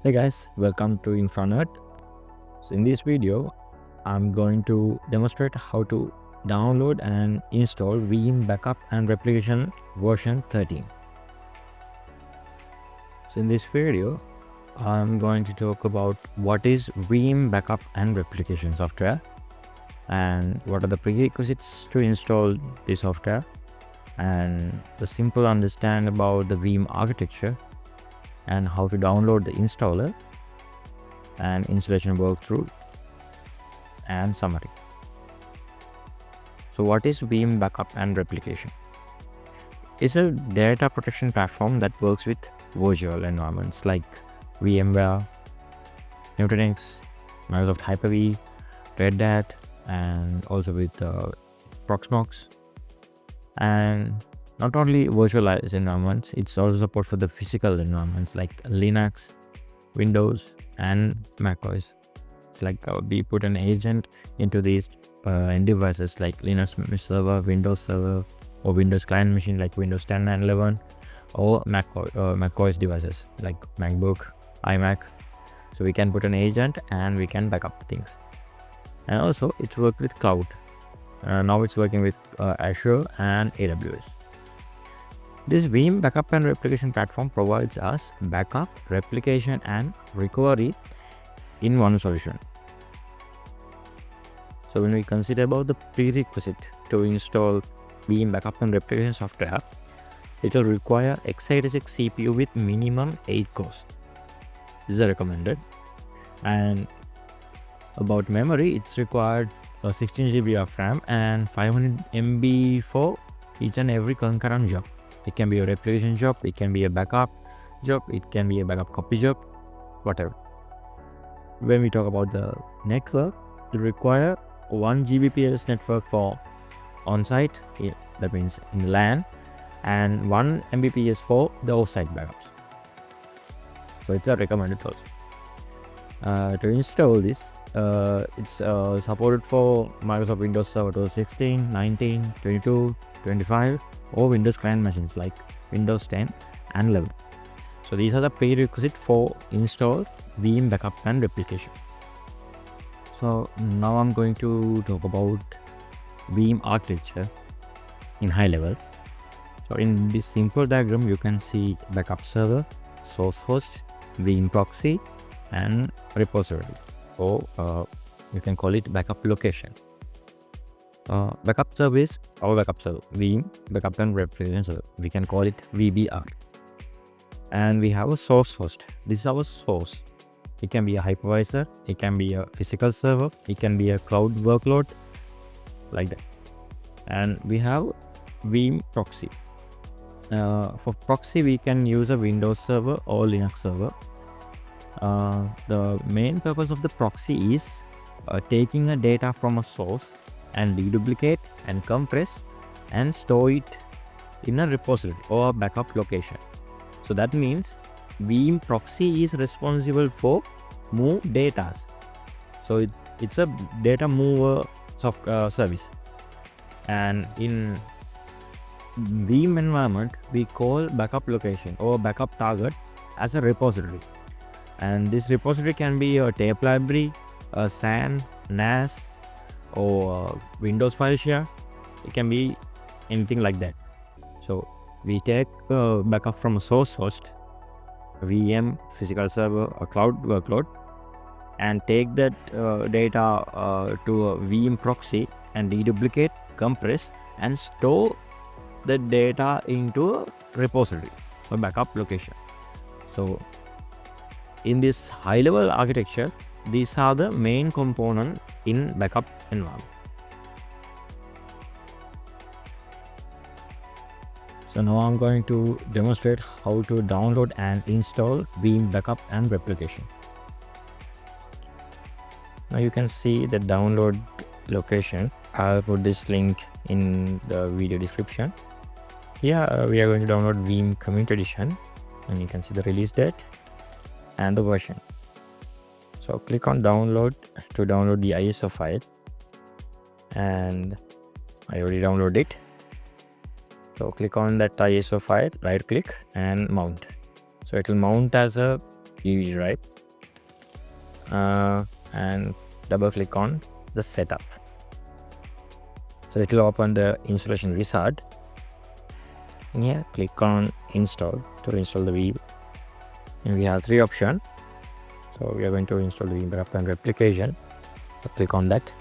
Hey guys, welcome to Infonet. So in this video, I'm going to demonstrate how to download and install Veeam Backup and Replication version 13. So in this video, I'm going to talk about what is Veeam Backup and Replication software and what are the prerequisites to install the software and the simple understand about the Veeam architecture and how to download the installer and installation walkthrough and summary. So what is Veeam Backup and Replication? It's a data protection platform that works with virtual environments like VMware, Nutanix, Microsoft Hyper-V, Red Hat, and also with Proxmox. And not only virtualized environments, it's also support for the physical environments like Linux, Windows, and macOS. It's like we put an agent into these end devices like Linux server, Windows server, or Windows client machine like Windows 10 and 11, or macOS devices like MacBook, iMac. So we can put an agent and we can back up things. And also it's worked with cloud. Now it's working with Azure and AWS. This Veeam Backup and Replication platform provides us backup, replication, and recovery in one solution. So when we consider about the prerequisite to install Veeam Backup and Replication software, it will require x86 CPU with minimum 8 cores. This is recommended. And about memory, it's required 16 GB of RAM and 500 MB for each and every concurrent job. It can be a replication job, it can be a backup job, it can be a backup copy job, whatever. When we talk about the network, it require 1 Gbps network for on-site, that means in LAN, and 1 Mbps for the off-site backups. So it's a recommended also. To install this, it's supported for Microsoft Windows Server 2016, 19, 22, 25, or Windows client machines like Windows 10 and 11. So these are the prerequisites for install Veeam Backup and Replication. So now I'm going to talk about Veeam architecture in high level. So in this simple diagram, you can see backup server, source host, Veeam proxy, and repository, or you can call it backup location. Backup service, our backup server, Veeam Backup and Replication server. We can call it VBR. And we have a source host. This is our source. It can be a hypervisor, it can be a physical server, it can be a cloud workload, like that. And we have Veeam proxy. For proxy, we can use a Windows server or Linux server. The main purpose of the proxy is taking a data from a source and deduplicate and compress and store it in a repository or a backup location. So that means Veeam proxy is responsible for move data. So it's a data mover service. And in Veeam environment, we call backup location or backup target as a repository. And this repository can be a tape library, a SAN, NAS, or Windows file share. It can be anything like that. So we take backup from a source host, VM, physical server, or cloud workload, and take that data to a Veeam proxy and deduplicate, compress, and store the data into a repository or backup location. So in this high-level architecture, these are the main components in backup environment. So now I'm going to demonstrate how to download and install Veeam Backup and Replication. Now you can see the download location. I'll put this link in the video description. Here we are going to download Veeam Community Edition, and you can see the release date and the version. So click on download to download the ISO file, and I already downloaded it. So click on that ISO file, right click and mount. So it will mount as a DVD drive. and double click on the setup. So it will open the installation wizard. In here, click on install to install the Veeam, and we have 3 options. So we are going to install the Veeam backup and replication. So click on that.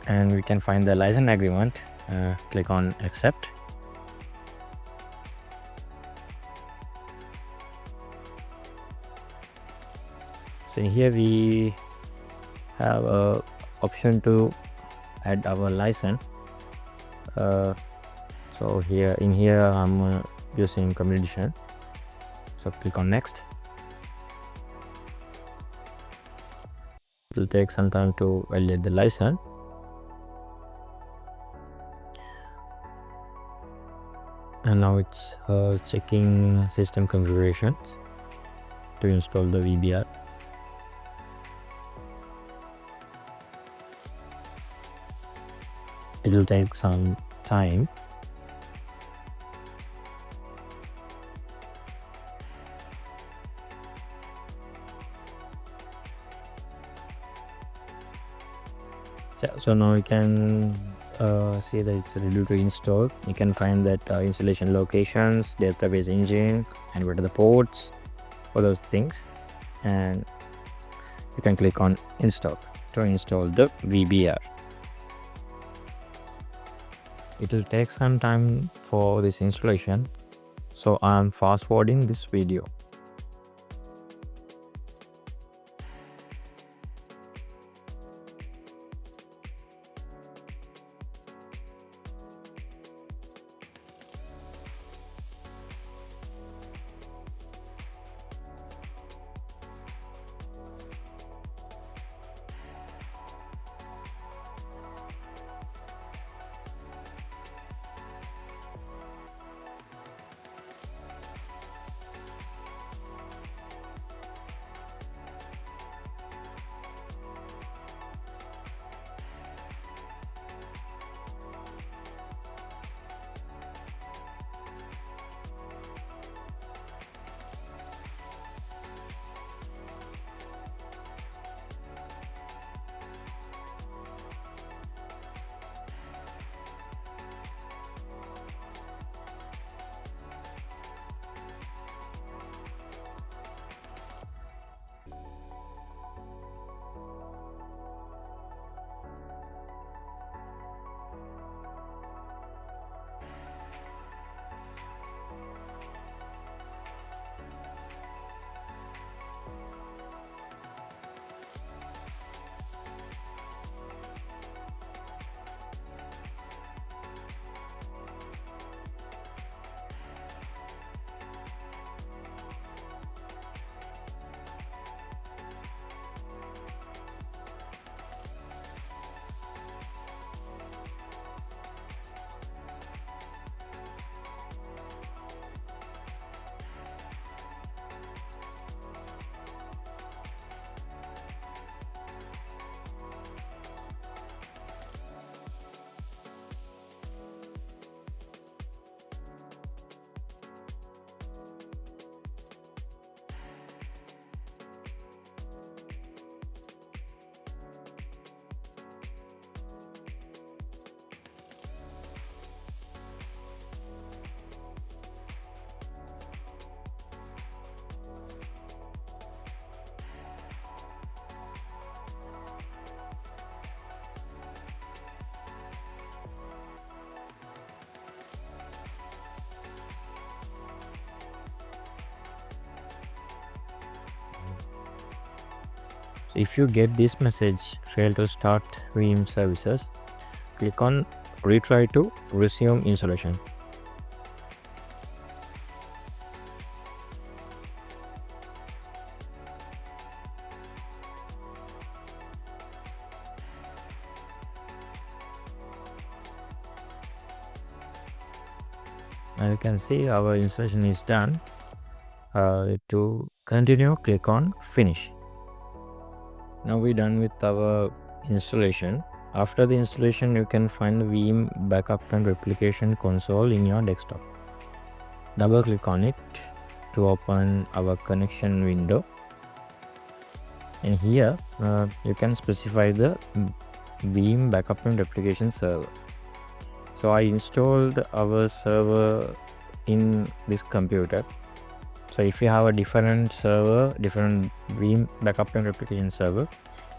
And we can find the license agreement. Click on accept. So in here we have a option to add our license. So here I'm using community edition. So click on next. It will take some time to validate the license. And now it's checking system configurations to install the VBR. It will take some time. So now you can see that it's ready to install. You can find that installation locations, database engine, and what are the ports, all those things. And you can click on install to install the VBR. It will take some time for this installation, so I'm fast forwarding this video. So if you get this message, fail to start Veeam services, click on retry to resume installation. Now you can see our installation is done. To continue, click on finish. Now we're done with our installation. After the installation, you can find the Veeam backup and replication console in your desktop. Double click on it to open our connection window, and here you can specify the Veeam backup and replication server. So I installed our server in this computer. So if you have a different server, different Veeam backup and replication server,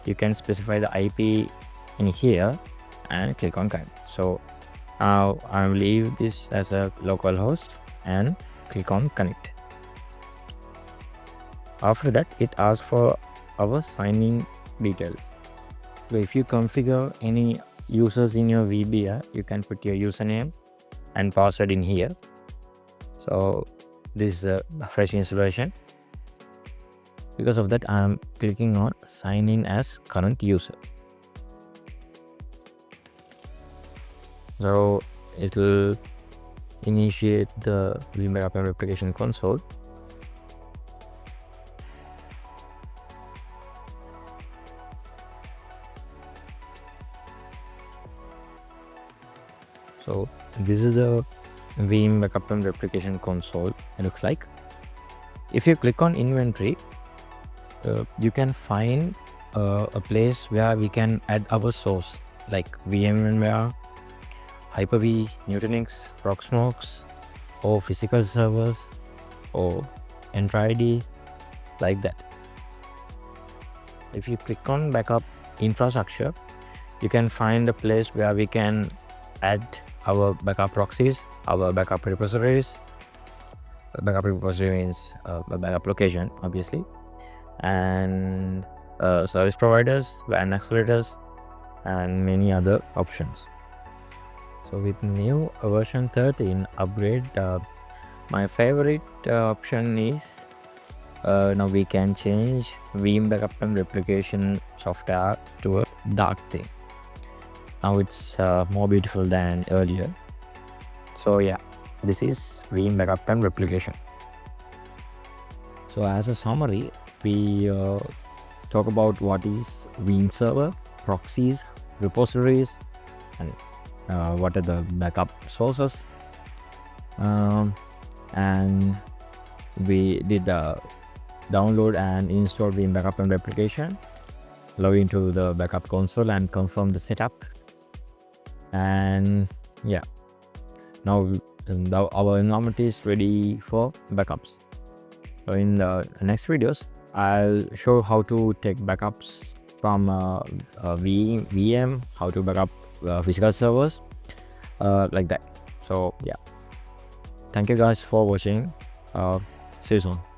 you can specify the IP in here and click on connect. So now I will leave this as a local host and click on connect. After that, it asks for our sign-in details. So if you configure any users in your VBA, you can put your username and password in here. So this is a fresh installation. Because of that, I am clicking on sign in as current user. So it will initiate the Veeam backup and replication console. So this is the Veeam backup and replication console. It looks like. If you click on inventory, you can find a place where we can add our source like VMware, Hyper-V, Nutanix, Proxmox, or physical servers, or Entra-ID, like that. If you click on backup infrastructure, you can find a place where we can add our backup proxies, our backup repositories. Backup repository means a backup location, obviously, and service providers, WAN accelerators, and many other options. So with new version 13 upgrade, my favorite option is now we can change Veeam backup and replication software to a dark theme. Now it's more beautiful than earlier. So yeah, this is Veeam backup and replication. So as a summary, we talk about what is Veeam server, proxies, repositories, and what are the backup sources. And we did download and install Veeam backup and replication, log into the backup console and confirm the setup. And yeah, now our environment is ready for backups. So in the next videos, I'll show how to take backups from VM, how to backup physical servers, like that. So yeah, thank you guys for watching. See you soon.